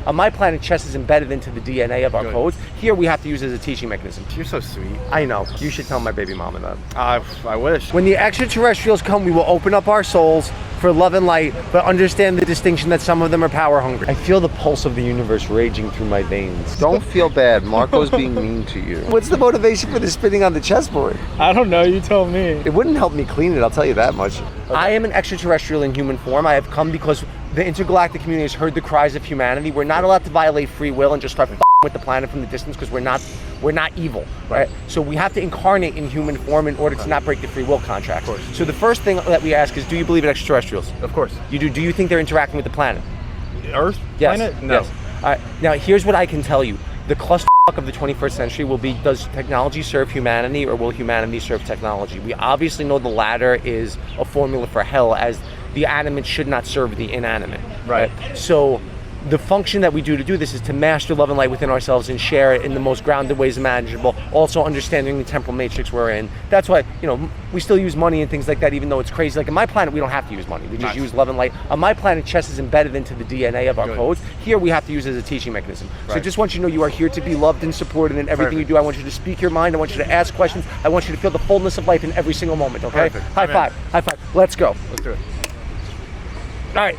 On my planet, chess is embedded into the DNA of our codes. Here, we have to use it as a teaching mechanism. You're so sweet. I know. You should tell my baby mama that. I wish. When the extraterrestrials come, we will open up our souls for love and light, but understand the distinction that some of them are power hungry. I feel the pulse of the universe raging through my veins. Don't feel bad. Marco's being mean to you. What's the motivation for the spinning on the chessboard? I don't know, you tell me. It wouldn't help me clean it, I'll tell you that much. Okay. I am an extraterrestrial in human form. I have come because the intergalactic community has heard the cries of humanity. We're not allowed to violate free will and just start with the planet from the distance because we're not evil, right? So we have to incarnate in human form in order to not break the free will contract. So the first thing that we ask is, do you believe in extraterrestrials? Of course. You do. Do you think they're interacting with the planet? Earth? Yes. Planet? No. Yes. All right. Now here's what I can tell you. The cluster of the 21st century will be, does technology serve humanity or will humanity serve technology? We obviously know the latter is a formula for hell, as the animate should not serve the inanimate. Right. So the function that we do to do this is to master love and light within ourselves and share it in the most grounded ways imaginable, also understanding the temporal matrix we're in. That's why, we still use money and things like that, even though it's crazy. Like on my planet, we don't have to use money. We just use love and light. On my planet, chess is embedded into the DNA of our codes. Here, we have to use it as a teaching mechanism. So I just want you to know you are here to be loved and supported in everything you do. I want you to speak your mind. I want you to ask questions. I want you to feel the fullness of life in every single moment, okay? Perfect. High five. High five. Let's go. Let's do it. All right.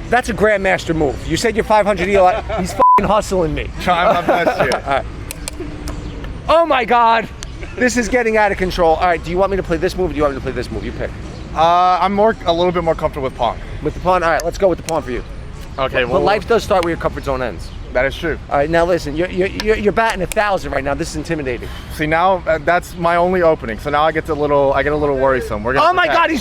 That's a grandmaster move. You said you're 500 Eli. He's f***ing hustling me. Trying my best here. All right. Oh my God. This is getting out of control. All right. Do you want me to play this move or do you want me to play this move? You pick. I'm a little bit more comfortable with pawn. With the pawn? All right. Let's go with the pawn for you. Okay. But life does start where your comfort zone ends. That is true. All right. Now listen. You're batting 1,000 right now. This is intimidating. See, now that's my only opening. So now I get a little worrisome. We're gonna. Oh my God. He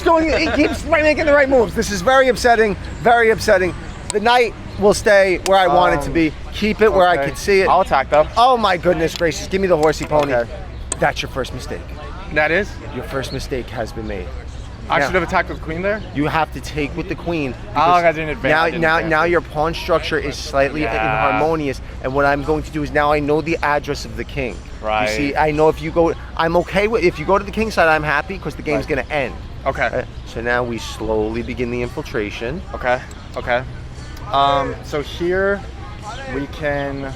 keeps making the right moves. This is very upsetting. Very upsetting. The knight will stay where I want it to be. Keep it where I can see it. I'll attack though. Oh my goodness gracious. Give me the horsey pony. Okay. That's your first mistake. That is? Your first mistake has been made. I should have attacked with queen there? You have to take with the queen. I didn't advance. Now your pawn structure is slightly inharmonious, and what I'm going to do is now I know the address of the king. Right. You see, I know if you go, I'm okay with, if you go to the king side, I'm happy because the game's going to end. Okay. So now we slowly begin the infiltration. Okay. Okay. So here we can.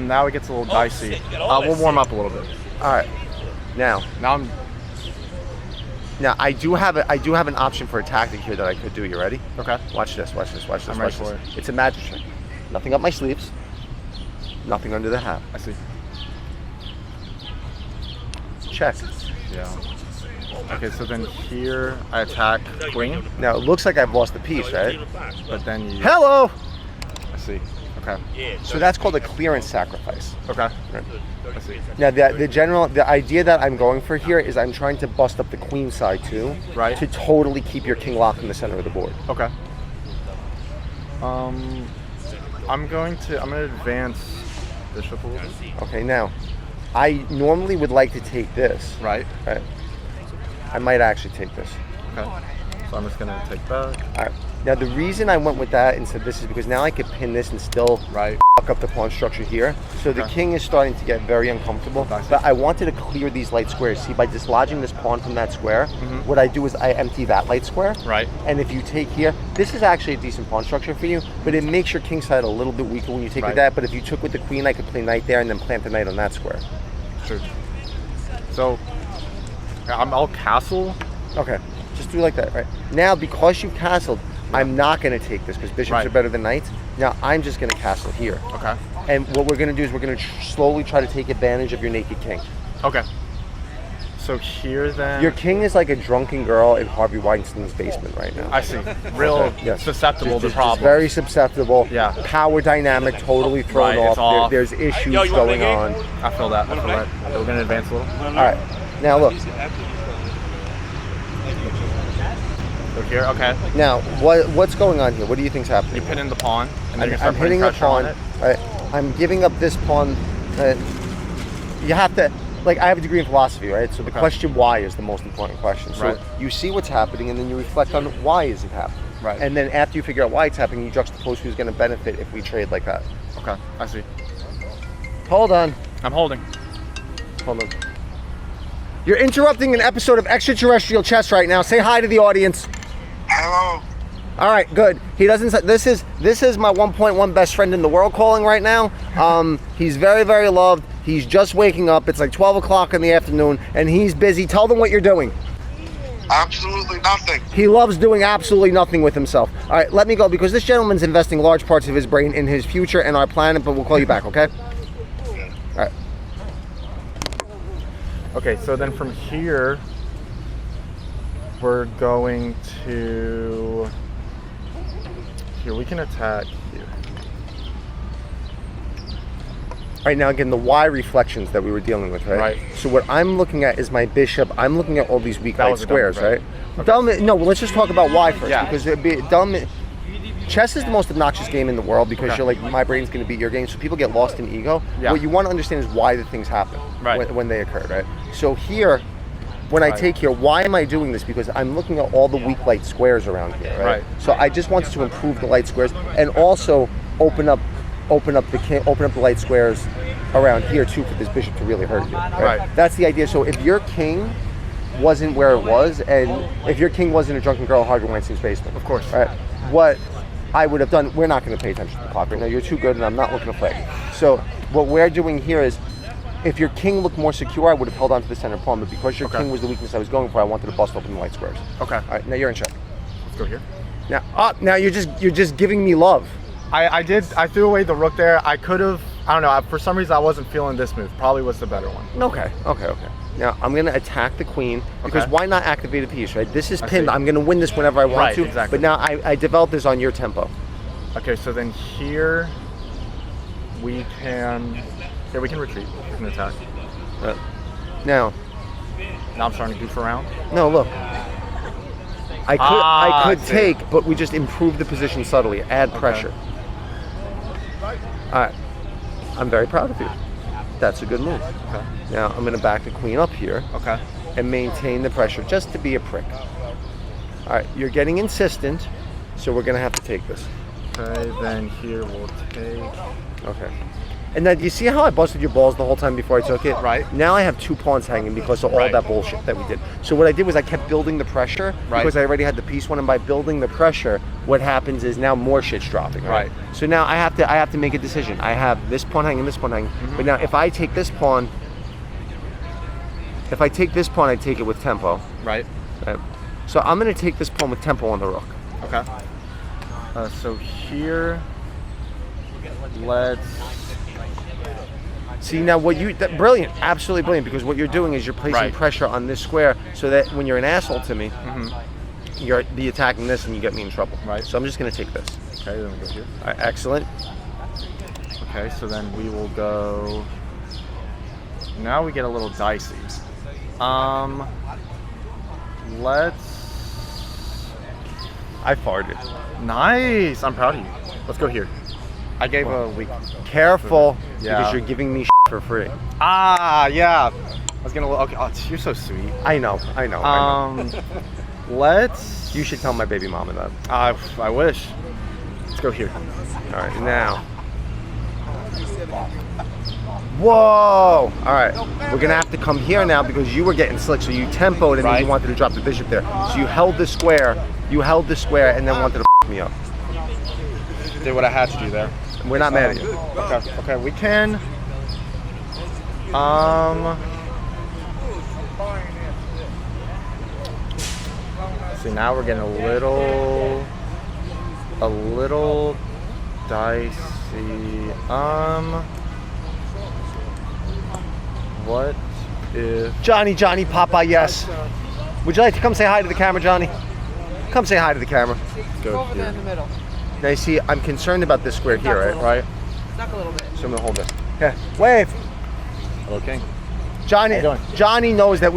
Now it gets a little dicey. We'll warm up a little bit. All right. Now I do have an option for a tactic here that I could do. You ready? Okay. Watch this. Watch this. Watch this. I'm ready for it. It's a magic trick. Nothing up my sleeves. Nothing under the hat. I see. Check. Yeah. Okay, so then here I attack queen. Now it looks like I've lost the piece, right? But then you. Hello. I see. Okay. So that's called a clearance sacrifice. Okay. Right. I see. Now the idea that I'm going for here is I'm trying to bust up the queen side too, right? To totally keep your king locked in the center of the board. Okay. I'm gonna advance bishop a little bit. Okay. Now, I normally would like to take this. Right. Right. I might actually take this. Okay. So I'm just gonna take that. All right. Now the reason I went with that instead of this is because now I could pin this and still fuck up the pawn structure here. So the king is starting to get very uncomfortable. But I wanted to clear these light squares. See, by dislodging this pawn from that square, what I do is I empty that light square. Right. And if you take here, this is actually a decent pawn structure for you, but it makes your king side a little bit weaker when you take with that. But if you took with the queen, I could play knight there and then plant the knight on that square. True. So I'll castle. Okay. Just do like that, right? Now, because you've castled, I'm not going to take this because bishops are better than knights. Now, I'm just going to castle here. Okay. And what we're going to do is we're going to slowly try to take advantage of your naked king. Okay. So here then... Your king is like a drunken girl in Harvey Weinstein's basement right now. I see. Real susceptible to problems. Very susceptible. Yeah. Power dynamic totally thrown off. There's issues going on. I feel that. We're going to advance a little. All right. Now, look. Here, okay. Now, what's going on here? What do you think's happening? You pin in the pawn, and then I'm hitting the pawn. Right. I'm giving up this pawn. You have to, like, I have a degree in philosophy, right? So the question why is the most important question. So you see what's happening, and then you reflect on why is it happening. Right. And then after you figure out why it's happening, you juxtapose who's going to benefit if we trade like that. Okay, I see. Hold on. I'm holding. Hold on. You're interrupting an episode of Extraterrestrial Chess right now. Say hi to the audience. Hello. All right, good. He doesn't say, this is my 1.1 best friend in the world calling right now. He's very, very loved. He's just waking up. It's like 12 o'clock in the afternoon, and he's busy. Tell them what you're doing. Absolutely nothing. He loves doing absolutely nothing with himself. All right, let me go because this gentleman's investing large parts of his brain in his future and our planet, but we'll call you back, okay? All right. Okay, so then from here, we're going to... Here, we can attack here. All right, now again, the Y reflections that we were dealing with, right? Right. So what I'm looking at is my bishop. I'm looking at all these weak That light was a dumb, squares, right? right? Dumb, no, well, let's just talk about Y first. Yeah. Because it'd be dumb. Chess is the most obnoxious game in the world because Okay. you're like, my brain's going to beat your game. So people get lost in ego. Yeah. What you want to understand is why the things happen Right. when they occur, right? So here, when I Right. take here, why am I doing this? Because I'm looking at all the weak light squares around here, right? Right. So I just wanted to improve the light squares and also open up the light squares around here too for this bishop to really hurt you. Right. That's the idea. So if your king wasn't where it was, and if your king wasn't a drunken girl in Harvey Weinstein's basement, Of course. right? What I would have done, we're not going to pay attention to the clock right now. You're too good, and I'm not looking to play. So what we're doing here is, if your king looked more secure, I would have held on to the center pawn. But because your Okay. king was the weakness I was going for, I wanted to bust open the light squares. Okay, All right, now you're in check. let's go here. Now you're just giving me love. I threw away the rook there. I could have, I don't know, for some reason I wasn't feeling this move. Probably was the better one. Okay. Now I'm gonna attack the queen because Okay. why not activate a piece, right? This is I pinned. see. I'm gonna win this whenever I want Right, to. exactly. But now I developed this on your tempo. Okay, so then here we can retreat. We can attack. Now, Now I'm starting to goof around. no, look. I could I see. take, but we just improve the position subtly, add pressure. All right. I'm very proud of you. That's a good move. Okay. Now I'm gonna back the queen up here Okay. and maintain the pressure just to be a prick. All right, you're getting insistent, so we're gonna have to take this. Okay, then here we'll take... Okay. And then you see how I busted your balls the whole time before I took it? Right. Now I have 2 pawns hanging because of all Right. that bullshit that we did. So what I did was I kept building the pressure Right. because I already had the piece one, and by building the pressure, what happens is now more shit's dropping. Right. So now I have to make a decision. I have this pawn hanging, this pawn hanging. But now if I take this pawn, I take it with tempo. Right. Right? So I'm gonna take this pawn with tempo on the rook. Okay. So here, let's... See now brilliant, absolutely brilliant, because what you're doing is you're placing Right. pressure on this square so that when you're an asshole to me, you're be attacking this and you get me in trouble. Right. So I'm just gonna take this. Okay, then we go here. All right, excellent. Okay, so then we will go... Now we get a little dicey. Let's... I farted. Nice! I'm proud of you. Let's go here. I gave a weak... Careful, Yeah. because you're giving me for free. Ah, yeah. I was gonna... Okay, oh, you're so sweet. I know. Let's... You should tell my baby mama that. I wish. Let's go here. All right, now. Whoa! All right, we're gonna have to come here now because you were getting slick, so you tempoed and then Right. you wanted to drop the bishop there. So you held the square, and then wanted to me up. Did what I had to do there. We're not mad at you. Okay, we can... See, now we're getting a little dicey. What if... Johnny, Papa, yes. Would you like to come say hi to the camera, Johnny? Come say hi to the camera. Go here. middle. Now you see, I'm concerned about this square here, right? Snuck a little bit. So I'm gonna hold it. Yeah, wave. Hello, King. Johnny, How you doing? Johnny knows that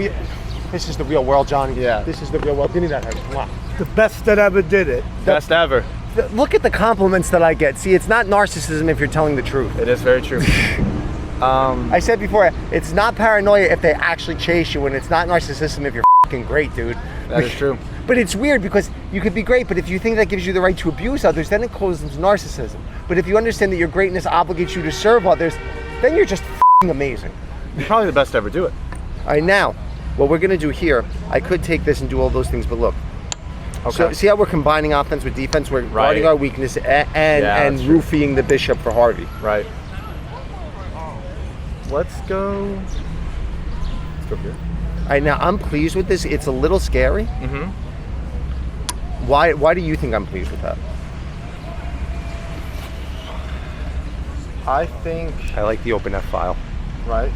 this is the real world, Johnny. Yeah. This is the real world. Give me that head. Come on. The best that ever did it. Best ever. Look at the compliments that I get. See, it's not narcissism if you're telling the truth. It is very true. I said before, it's not paranoia if they actually chase you, and it's not narcissism if you're fucking great, dude. That is true. But it's weird because you could be great, but if you think that gives you the right to abuse others, then it causes narcissism. But if you understand that your greatness obligates you to serve others, then you're just fucking amazing. You're probably the best to ever do it. All right, now, what we're gonna do here, I could take this and do all those things, but look, Okay. So see how we're combining offense with defense? We're guarding Right. our weakness and that's true. roofing the bishop for Harvey. Right. Let's go here. All right, now I'm pleased with this. It's a little scary. Mm-hmm. Why do you think I'm pleased with that? I think, I like the open F file. right.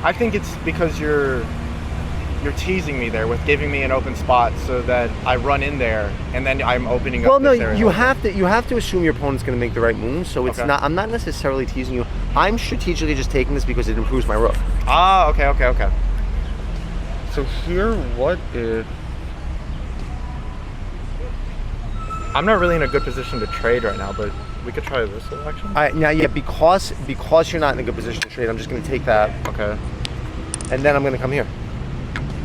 I think it's because you're teasing me there with giving me an open spot so that I run in there and then I'm opening Well, up no, this area. you have to assume your opponent's going to make the right move. So it's Okay. not. I'm not necessarily teasing you. I'm strategically just taking this because it improves my roof. Ah, okay. So here, what if... I'm not really in a good position to trade right now, but we could try this selection. All right, now yeah, because you're not in a good position to trade, I'm just going to take that, Okay. and then I'm going to come here.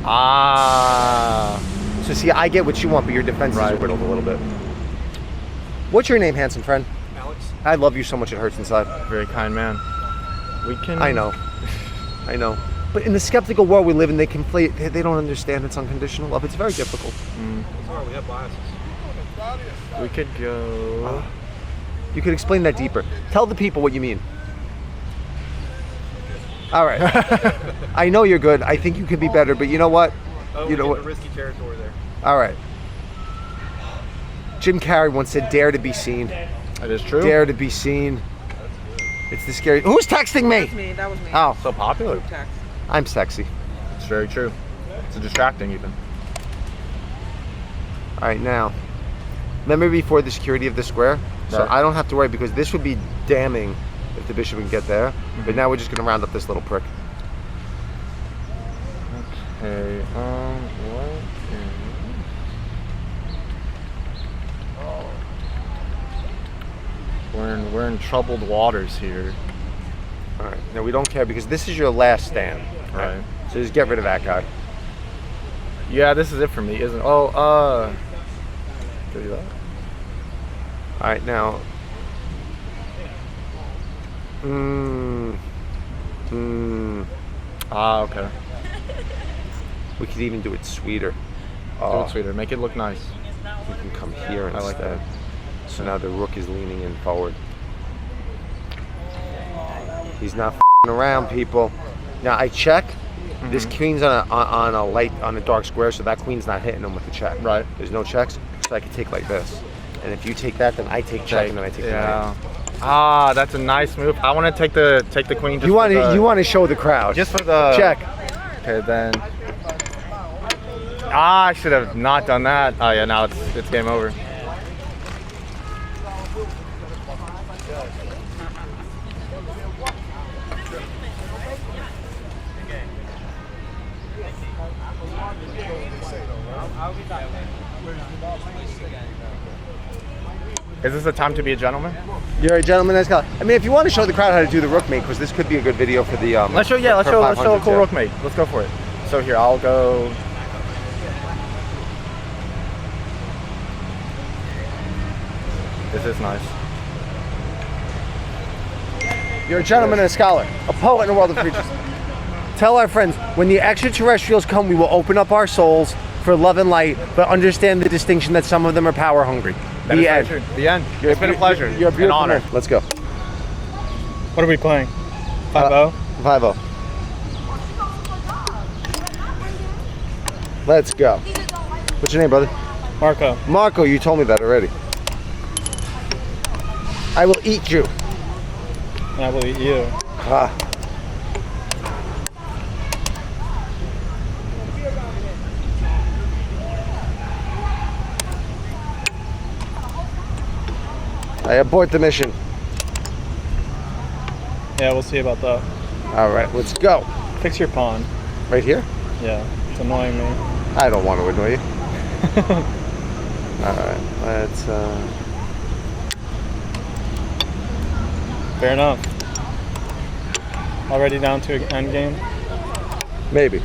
Ah. So see, I get what you want, but your defense Right. is whittled a little bit. What's your name, handsome friend? Alex? I love you so much it hurts inside. Very kind man. We can... I know. I know. But in the skeptical world we live in, they conflate. They don't understand it's unconditional love. It's very difficult. Sorry, we have biases. We could go... You could explain that deeper. Tell the people what you mean. All right. I know you're good. I think you could be better, but you know what? Oh, You know we're what? in risky territory there. All right. Jim Carrey once said, "Dare to be seen. That is true. Dare to be seen." It's the scary. Who's texting me? Me, that was me. Oh, So popular. Text. I'm sexy. It's very true. It's distracting even. All right, now. Remember before the security of the square? So Right. I don't have to worry because this would be damning if the bishop can get there. But now we're just going to round up this little prick. Okay, what is... We're in troubled waters here. All right. Now we don't care because this is your last stand. Right. So just get rid of that guy. Yeah, this is it for me, isn't it? Do that? All right, now. Ah, okay. We could even do it sweeter. Do it sweeter. Make it look nice. We can come here I like instead. that. So now the rook is leaning in forward. He's not f***ing around, people. Now I check. This queen's on a dark square, so that queen's not hitting him with the check. Right. There's no checks, so I can take like this. And if you take that, then I take check, and then I take the Yeah. knight. Ah, that's a nice move. I want to take the queen. Just You want for to the- you want to show the crowd. just for the check. Okay, then. Ah, I should have not done that. Oh yeah, now it's game over. Is this a time to be a gentleman? You're a gentleman. That's got. I mean, if you want to show the crowd how to do the rook mate, because this could be a good video for the. Let's show for a 500s, cool yeah. rook mate. Let's go for it. So here, I'll go. This is nice. You're a gentleman and a scholar, a poet in a world of creatures. Tell our friends, when the extraterrestrials come, we will open up our souls for love and light, but understand the distinction that some of them are power hungry. That is The very end. true. The end. It's been a pleasure. You're a An beautiful honor. man. Let's go. What are we playing? 5-0? 5-0. Let's go. What's your name, brother? Marco. Marco, you told me that already. I will eat you. And I will eat you. Ah. I abort the mission. Yeah, we'll see about that. All right, let's go. Fix your pawn. Right here? Yeah, it's annoying me. I don't want to annoy you. All right, let's. Fair enough. Already down to an end game. Maybe.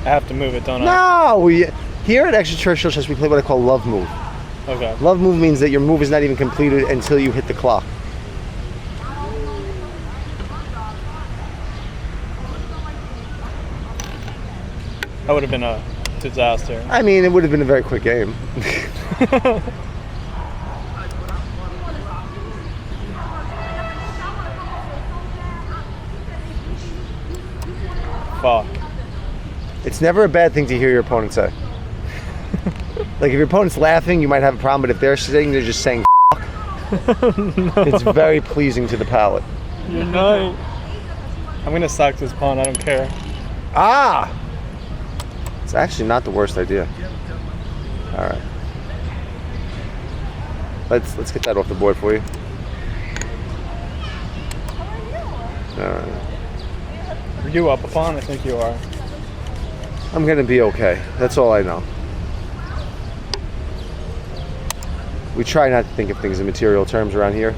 I have to move it, don't I? No, here at Extraterrestrial Chess we play what I call love move. Okay. Love move means that your move is not even completed until you hit the clock. That would have been a disaster. I mean, it would have been a very quick game. Fuck. It's never a bad thing to hear your opponent say. Like if your opponent's laughing, you might have a problem, but if they're sitting, they're just saying It's very pleasing to the palate. You're not. I'm gonna sack this pawn, I don't care. Ah! It's actually not the worst idea. Alright. Let's get that off the board for you. Alright. Are you up a pawn? I think you are. I'm gonna be okay. That's all I know. We try not to think of things in material terms around here.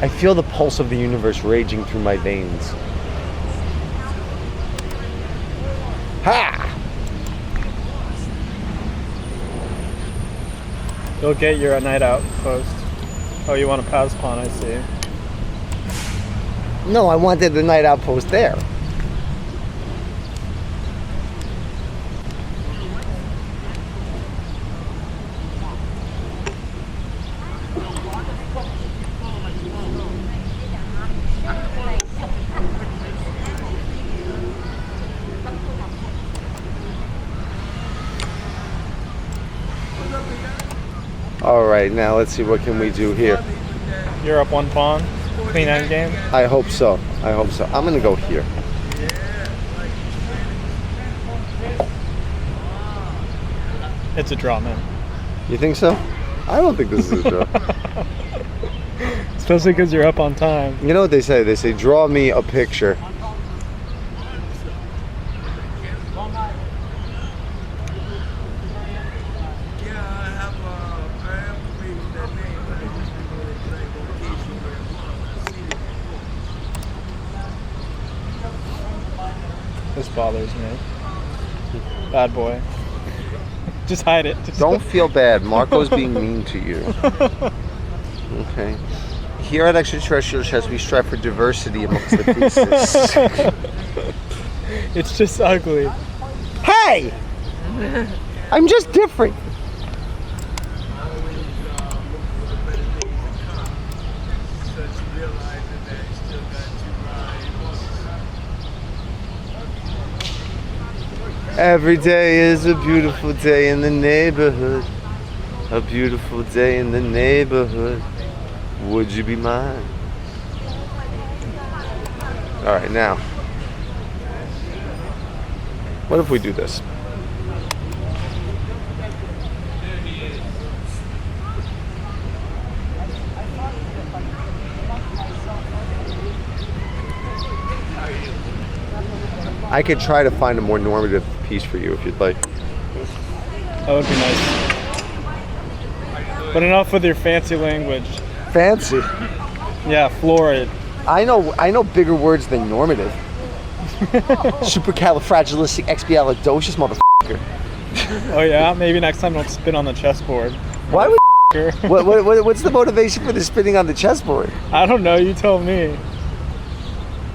I feel the pulse of the universe raging through my veins. Ha! You'll get your night out post. Oh, you want a pass pawn, I see. No, I wanted the night outpost there. All right, now let's see what can we do here. You're up one pawn. Clean endgame. I hope so. I hope so. I'm gonna go here. It's a draw, man. You think so? I don't think this is a draw. Especially because you're up on time. You know what they say? They say, draw me a picture. This bothers me. Bad boy. Just hide it. Just Don't feel bad. Marco's being mean to you. Okay. Here at Extraterrestrial Chess, we strive for diversity amongst the pieces. It's just ugly. Hey! I'm just different. Every day is a beautiful day in the neighborhood. A beautiful day in the neighborhood. Would you be mine? All right, now. What if we do this? I could try to find a more normative piece for you if you'd like. That would be nice. But enough with your fancy language. Fancy. Yeah, florid. I know bigger words than normative. Supercalifragilisticexpialidocious, motherfucker. Oh yeah, maybe next time don't spin on the chessboard. Why would what's the motivation for the spinning on the chessboard? I don't know, you tell me.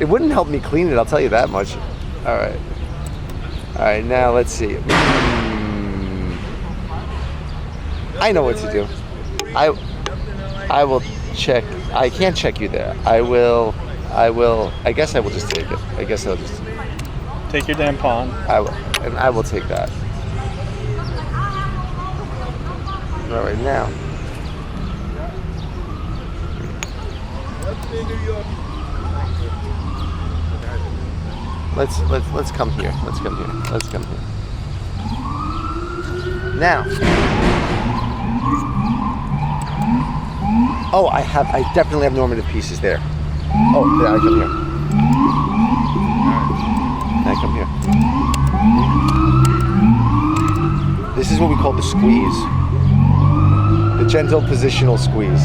It wouldn't help me clean it, I'll tell you that much. All right. All right, now let's see. I know what to do. I will check. I can't check you there. I guess I will just take it. I guess I'll just Take your damn pawn. I will take that. All right, now. Let's come here. Let's come here. Let's come here. Now. Oh, I definitely have normative pieces there. Oh, there, I come here. I come here. This is what we call the squeeze. The gentle positional squeeze.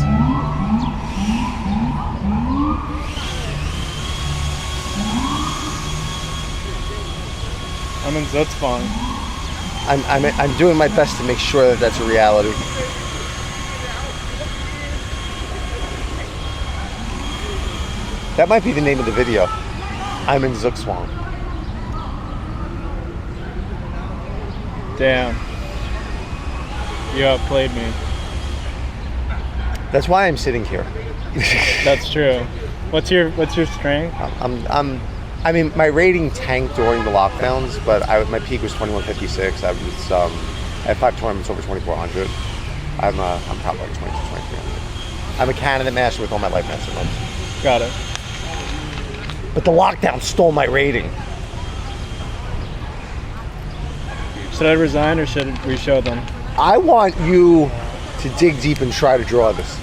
I'm in Zutzbong. I'm doing my best to make sure that that's a reality. That might be the name of the video. I'm in Zugzwang. Damn. You outplayed me. That's why I'm sitting here. That's true. What's your strength? I mean, my rating tanked during the lockdowns, but my peak was 2156. I had 5 tournaments over 2400. I'm probably like 2300. I'm a candidate master with all my life master runs. Got it. But the lockdown stole my rating. Should I resign or should we show them? I want you to dig deep and try to draw this.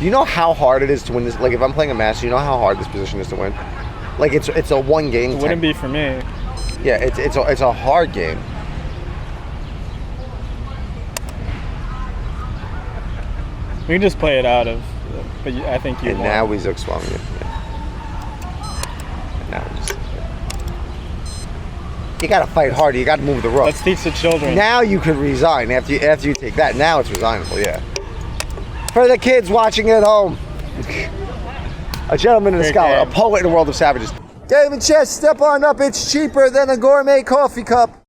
Do you know how hard it is to win this? Like, if I'm playing a master, you know how hard this position is to win? Like, it's a one game. It wouldn't be for me. Yeah, it's a hard game. We can just play it out of, but I think you And won. now we Zugzwang. Yeah. And now we just. You gotta fight harder. You gotta move the rook. Let's teach the children. Now you could resign after you take that. Now it's resignable. Yeah. For the kids watching at home, a gentleman and a Great scholar, game. a poet in the world of savages. David Chess, step on up. It's cheaper than a gourmet coffee cup.